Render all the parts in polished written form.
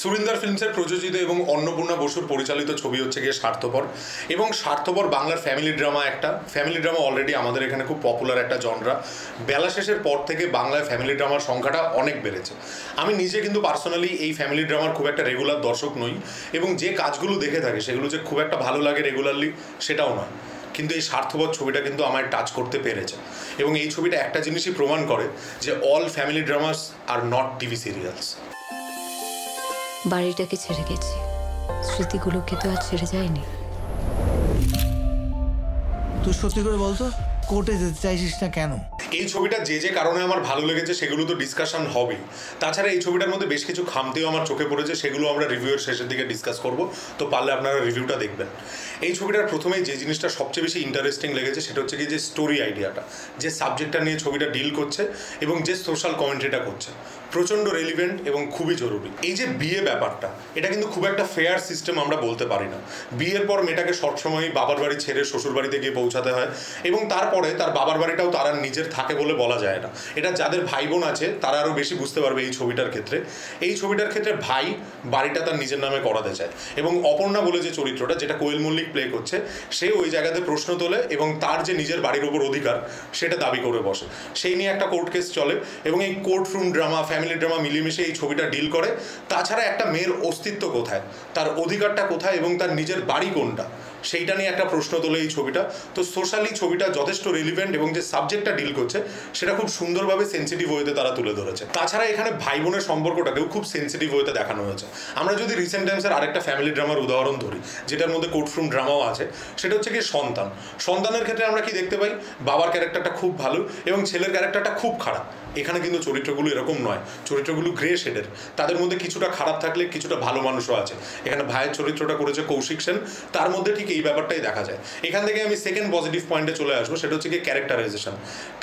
সুরিন্দর ফিল্মসের প্রযোজিত এবং অন্নপূর্ণা বসুর পরিচালিত ছবি হচ্ছে গিয়ে স্বার্থপর। এবং স্বার্থপর বাংলার ফ্যামিলি ড্রামা। একটা ফ্যামিলি ড্রামা অলরেডি আমাদের এখানে খুব পপুলার একটা জনরা। বেলা শেষের পর থেকে বাংলায় ফ্যামিলি ড্রামার সংখ্যাটা অনেক বেড়েছে। আমি নিজে কিন্তু পার্সোনালি এই ফ্যামিলি ড্রামার খুব একটা রেগুলার দর্শক নই, এবং যে কাজগুলো দেখে থাকে সেগুলো যে খুব একটা ভালো লাগে রেগুলারলি সেটাও নয়। কিন্তু এই স্বার্থপর ছবিটা কিন্তু আমায় টাচ করতে পেরেছে, এবং এই ছবিটা একটা জিনিসই প্রমাণ করে যে all family dramas are not TV serials. বাড়িটাকে ছেড়ে গেছি, স্মৃতিগুলোকে তো আর ছেড়ে যায়নি। তুই সত্যি করে বলতো কোর্টে যেতে চাইছিস না কেন? এই ছবিটা যে কারণে আমার ভালো লেগেছে সেগুলো তো ডিসকাশন হবেই। তাছাড়া এই ছবিটার মধ্যে বেশ কিছু খামতিও আমার চোখে পড়েছে, সেগুলো আমরা রিভিউয়ের শেষের দিকে ডিসকাস করব, তো পারলে আপনারা রিভিউটা দেখবেন। এই ছবিটার প্রথমেই যে জিনিসটা সবচেয়ে বেশি ইন্টারেস্টিং লেগেছে সেটা হচ্ছে কি যে স্টোরি আইডিয়াটা, যে সাবজেক্টটা নিয়ে ছবিটা ডিল করছে এবং যে সোশ্যাল কমেন্ট্রিটা করছে, প্রচণ্ড রেলিভেন্ট এবং খুবই জরুরি। এই যে বিয়ে ব্যাপারটা, এটা কিন্তু খুব একটা ফেয়ার সিস্টেম আমরা বলতে পারি না। বিয়ের পর মেয়েটাকে সবসময় বাবার বাড়ি ছেড়ে শ্বশুর বাড়িতে গিয়ে পৌঁছাতে হয়, এবং তারপরে তার বাবার বাড়িটাও তারা নিজের থাকে বলে বলা যায় না। এটা যাদের ভাই বোন আছে তারা আরও বেশি বুঝতে পারবে এই ছবিটার ক্ষেত্রে। এই ছবিটার ক্ষেত্রে ভাই বাড়িটা তার নিজের নামে করাতে চায়, এবং অপর্ণা বলে যে চরিত্রটা, যেটা কোয়েল মল্লিক প্লে করছে, সে ওই জায়গাতে প্রশ্ন তোলে এবং তার যে নিজের বাড়ির ওপর অধিকার সেটা দাবি করে বসে। সেই নিয়ে একটা কোর্ট কেস চলে, এবং এই court room drama family drama মিলেমিশে এই ছবিটা ডিল করে। তাছাড়া একটা মেয়ের অস্তিত্ব কোথায়, তার অধিকারটা কোথায়, এবং তার নিজের বাড়ি কোনটা, সেইটা নিয়ে একটা প্রশ্ন তোলে এই ছবিটা। তো সোশ্যালি ছবিটা যথেষ্ট রিলিভেন্ট, এবং যে সাবজেক্টটা ডিল করছে সেটা খুব সুন্দরভাবে সেন্সিটিভ ওয়েতে তারা তুলে ধরেছে। তাছাড়া এখানে ভাই বোনের সম্পর্কটাকেও খুব সেন্সিটিভ ওয়েতে দেখানো হয়েছে। আমরা যদি রিসেন্ট টাইমসের আরেকটা ফ্যামিলি ড্রামার উদাহরণ ধরি, যেটার মধ্যে কোর্টরুম ড্রামাও আছে, সেটা হচ্ছে কি সন্তানের ক্ষেত্রে আমরা কি দেখতে পাই, বাবার ক্যারেক্টারটা খুব ভালো এবং ছেলের ক্যারেক্টারটা খুব খারাপ। এখানে কিন্তু চরিত্রগুলো এরকম নয়, চরিত্রগুলো গ্রে শেডের, তাদের মধ্যে কিছুটা খারাপ থাকলে কিছুটা ভালো মানুষও আছে। এখানে ভাইয়ের চরিত্রটা করেছে কৌশিক সেন, তার মধ্যে ঠিক এই ব্যাপারটাই দেখা যায়। এখান থেকে আমি সেকেন্ড পজিটিভ পয়েন্টে চলে আসবো, সেটা হচ্ছে কি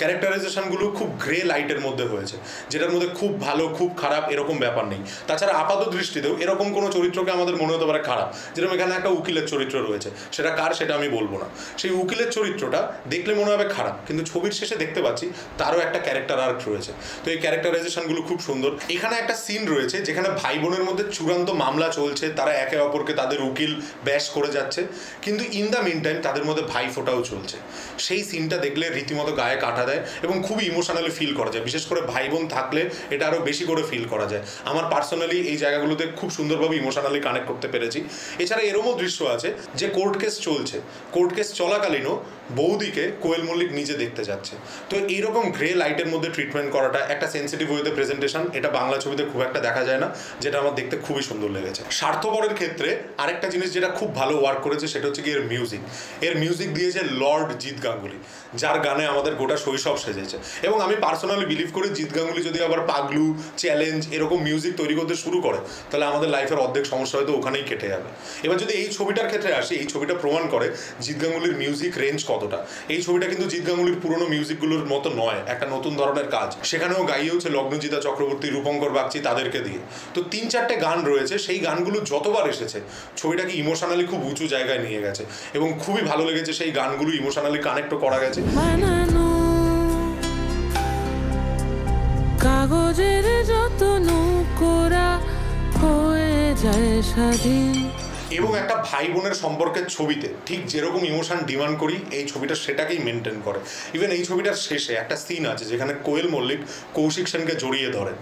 ক্যারেক্টারাইজেশনগুলো খুব গ্রে লাইটের মধ্যে হয়েছে, যেটার মধ্যে খুব ভালো খুব খারাপ এরকম ব্যাপার নেই। তাছাড়া আপাত দৃষ্টিতেও এরকম কোনো চরিত্রকে আমাদের মনে হতে পারে খারাপ, যেরকম এখানে একটা উকিলের চরিত্র রয়েছে, সেটা কার সেটা আমি বলবো না। সেই উকিলের চরিত্রটা দেখলে মনে হবে খারাপ, কিন্তু ছবির শেষে দেখতে পাচ্ছি তারও একটা ক্যারেক্টার আর্ক রয়েছে। তো এই ক্যারেক্টারাইজেশনগুলো খুব সুন্দর। এখানে একটা সিন রয়েছে যেখানে ভাই বোনের মধ্যে চূড়ান্ত মামলা চলছে, তারা একে অপরকে তাদের উকিল ব্যাশ করে যাচ্ছে, কিন্তু ইন দ্য মিন টাইম তাদের মধ্যে ভাই ফোটাও চলছে। সেই সিনটা দেখলে রীতিমতো গায়ে কাটা দেয় এবং খুবই ইমোশনালি ফিল করা যায়। বিশেষ করে ভাই বোন থাকলে এটা আরও বেশি করে ফিল করা যায়। আমার পার্সোনালি এই জায়গাগুলোতে খুব সুন্দরভাবে ইমোশনালি কানেক্ট করতে পেরেছি। এছাড়া এরমও দৃশ্য আছে যে কোর্ট কেস চলছে, কোর্ট কেস চলাকালীনও বৌদিকে কোয়েল মল্লিক নিজে দেখতে যাচ্ছে। তো এইরকম গ্রে লাইটের মধ্যে ট্রিটমেন্ট করাটা, একটা সেন্সিটিভ ওয়েতে প্রেজেন্টেশন, এটা বাংলা ছবিতে খুব একটা দেখা যায় না, যেটা আমার দেখতে খুবই সুন্দর লেগেছে। স্বার্থপরের ক্ষেত্রে আরেকটা জিনিস যেটা খুব ভালো ওয়ার্ক করেছে সেটা হচ্ছে কি এর মিউজিক দিয়েছে লর্ড জিৎ গাঙ্গুলি, যার গানে আমাদের গোটা শৈশব সেজেছে। এবং আমি পার্সোনালি বিলিভ করি জিৎ গাঙ্গুলি যদি আবার পাগলু, চ্যালেঞ্জ এরকম মিউজিক তৈরি করতে শুরু করে, তাহলে আমাদের লাইফের অর্ধেক সমস্যা হয়তো ওখানেই কেটে যাবে। এবার যদি এই ছবিটার ক্ষেত্রে আসি, এই ছবিটা প্রমাণ করে জিৎ গাঙ্গুলির মিউজিক রেঞ্জ কতটা। এই ছবিটা কিন্তু জিৎ গাঙ্গুলির পুরোনো মিউজিকগুলোর মতো নয়, একটা নতুন ধরনের কাজ। সেখানেও গাইয়েওছে লগ্নজিতা চক্রবর্তী, রূপঙ্কর বাগচি, তাদেরকে দিয়ে। তো 3-4টে গান রয়েছে, সেই গানগুলো যতবার এসেছে ছবিটাকে ইমোশনালি খুব উঁচু জায়গায় নিয়ে গেছে, এবং খুবই ভালো লেগেছে সেই গানগুলো ইমোশনালি কানেক্টও করা গেছে। কাগজের যত্ন করা হয়ে যায় স্বাধীন। এবং একটা ভাই বোনের সম্পর্কের ছবিতে ঠিক যেরকম ইমোশন ডিমান্ড করি, এই ছবিটা সেটাকেই মেনটেন করে। ইভেন এই ছবিটার শেষে একটা সিন আছে যেখানে কোয়েল মল্লিক কৌশিক সেনকে জড়িয়ে ধরে।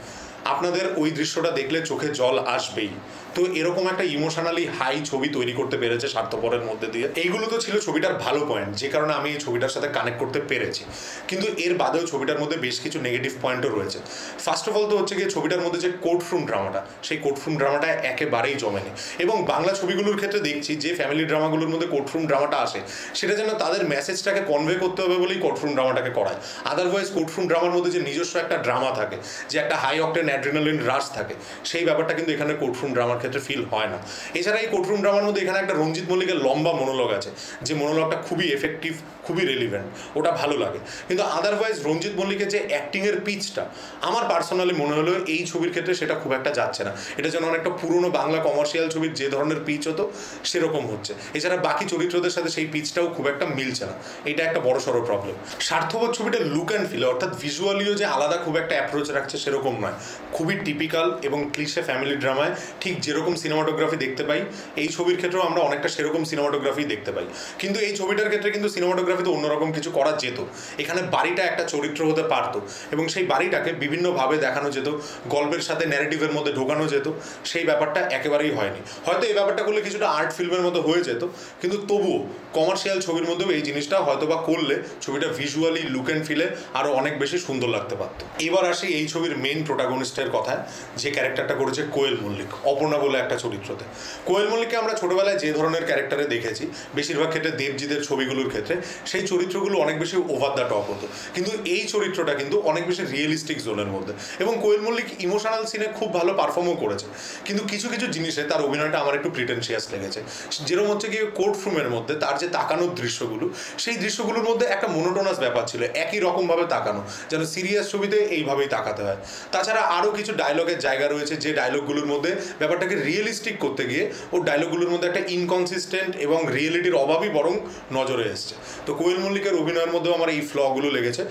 আপনাদের ওই দৃশ্যটা দেখলে চোখে জল আসবেই। তো এরকম একটা ইমোশনালি হাই ছবি তৈরি করতে পেরেছে স্বার্থপরের মধ্যে দিয়ে। এইগুলো তো ছিল ছবিটার ভালো পয়েন্ট, যে কারণে আমি এই ছবিটার সাথে কানেক্ট করতে পেরেছি। কিন্তু এর বাদেও ছবিটার মধ্যে বেশ কিছু নেগেটিভ পয়েন্টও রয়েছে। ফার্স্ট অফ অল তো হচ্ছে গিয়ে ছবিটার মধ্যে যে কোর্টরুম ড্রামাটা, সেই কোর্টরুম ড্রামাটা একেবারেই জমেনি। এবং বাংলা ছবিগুলোর ক্ষেত্রে দেখছি যে ফ্যামিলি ড্রামাগুলোর মধ্যে কোর্টরুম ড্রামাটা আসে, সেটা যেন তাদের মেসেজটাকে কনভে করতে হবে বলেই কোর্টরুম ড্রামাটাকে করায়। আদারওয়াইজ কোর্টরুম ড্রামার মধ্যে যে নিজস্ব একটা ড্রামা থাকে, যে একটা হাই অক্টেন অ্যাড্রিনালিন রাশ থাকে, সেই ব্যাপারটা কিন্তু এখানে কোর্টরুম ড্রামার ক্ষেত্রে ফিল হয় না। এছাড়া এই কোর্টরুম ড্রামার মধ্যে এখানে একটা রঞ্জিত মল্লিকের লম্বা মনোলগ আছে, যে মনোলগটা খুবই এফেক্টিভ, খুবই রেলিভেন্ট, ওটা ভালো লাগে। কিন্তু আদারওয়াইজ রঞ্জিত মল্লিকের যে অ্যাক্টিংয়ের পিচটা, আমার পার্সোনালি মনে হলো এই ছবির ক্ষেত্রে সেটা খুব একটা যাচ্ছে না। এটা যেন অনেকটা পুরনো বাংলা কমার্শিয়াল ছবির যে ধরনের পিচ হতো সেরকম হচ্ছে। এছাড়া বাকি চরিত্রদের সাথে সেই পিচটাও খুব একটা মিলছে না, এটা একটা বড় সড়ো প্রবলেম। স্বার্থপর ছবিটা লুক অ্যান্ড ফিল, অর্থাৎ ভিজুয়ালিও যে আলাদা খুব একটা অ্যাপ্রোচ রাখছে সেরকম নয়। খুবই টিপিক্যাল এবং ক্লিশে ফ্যামিলি ড্রামায় ঠিক যেরকম সিনেমাটোগ্রাফি দেখতে পাই, এই ছবির ক্ষেত্রেও আমরা অনেকটা সেরকম সিনেমাটোগ্রাফি দেখতে পাই। কিন্তু এই ছবিটার ক্ষেত্রে কিন্তু সিনেমাটোগ্রাফিতে অন্যরকম কিছু করা যেত। এখানে বাড়িটা একটা চরিত্র হতে পারতো এবং সেই বাড়িটাকে বিভিন্নভাবে দেখানো যেত, গল্পের সাথে ন্যারেটিভের মধ্যে ঢোকানো যেত। সেই ব্যাপারটা একেবারেই হয়নি। হয়তো এই ব্যাপারটা করলে কিছুটা আর্ট ফিল্মের মতো হয়ে যেত, কিন্তু তবুও কমার্শিয়াল ছবির মধ্যেও এই জিনিসটা হয়তো বা করলে ছবিটা ভিজুয়ালি লুক অ্যান্ড ফিলে আরও অনেক বেশি সুন্দর লাগতে পারতো। এবার আসি এই ছবির মেইন প্রোটাগনিস্টের কথায়, যে ক্যারেক্টারটা করেছে কোয়েল মল্লিক, অপর্ণা বলে একটা চরিত্রতে। কোয়েল মল্লিককে আমরা ছোটোবেলায় যে ধরনের ক্যারেক্টারে দেখেছি, বেশিরভাগ ক্ষেত্রে দেবজিদের ছবিগুলোর ক্ষেত্রে সেই চরিত্রগুলো অনেক বেশি ওভার দ্য টপ হতো, কিন্তু এই চরিত্রটা কিন্তু অনেক বেশি রিয়েলিস্টিক জোনের মধ্যে। এবং কোয়েল মল্লিক ইমোশনাল সিনে খুব ভালো পারফর্মও করেছে, কিন্তু কিছু কিছু জিনিসে তার অভিনয়টা আমার একটু প্রিটেনশিয়াস লেগেছে। যেরকম হচ্ছে গিয়ে কোর্ট রুমের মধ্যে তার যে তাকানোর দৃশ্যগুলো, সেই দৃশ্যগুলোর মধ্যে একটা মোনোটোনাস ব্যাপার ছিল, একই রকমভাবে তাকানো, যেন সিরিয়াস ছবিতে এইভাবেই তাকাতে হয়। তাছাড়া আরও কিছু ডায়লগের জায়গা রয়েছে যে ডায়লগগুলোর মধ্যে ব্যাপারটাকে রিয়েলিস্টিক করতে গিয়ে ওর ডায়লগগুলোর মধ্যে একটা ইনকনসিস্টেন্ট এবং রিয়েলিটির অভাবই বরং নজরে এসছে। তো কোয়েল মল্লিকের অভিনয়ের মধ্যেও আমার এই ফ্লগুলো লেগেছে।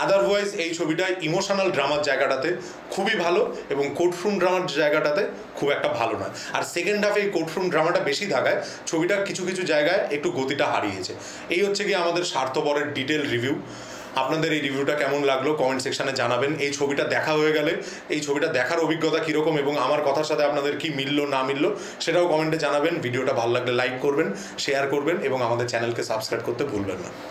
আদারওয়াইজ এই ছবিটায় ইমোশনাল ড্রামার জায়গাটাতে খুবই ভালো এবং কোর্টরুম ড্রামার জায়গাটাতে খুব একটা ভালো নয়। আর সেকেন্ড হাফে এই কোর্টরুম ড্রামাটা বেশি থাকায় ছবিটার কিছু কিছু জায়গায় একটু গতিটা হারিয়েছে। এই হচ্ছে কি আমাদের স্বার্থপরের ডিটেল রিভিউ। আপনাদের এই রিভিউটা কেমন লাগলো কমেন্ট সেকশানে জানাবেন। এই ছবিটা দেখা হয়ে গেলে এই ছবিটা দেখার অভিজ্ঞতা কীরকম এবং আমার কথার সাথে আপনাদের কি মিললো না মিললো সেটাও কমেন্টে জানাবেন। ভিডিওটা ভালো লাগলে লাইক করবেন, শেয়ার করবেন এবং আমাদের চ্যানেলকে সাবস্ক্রাইব করতে ভুলবেন না।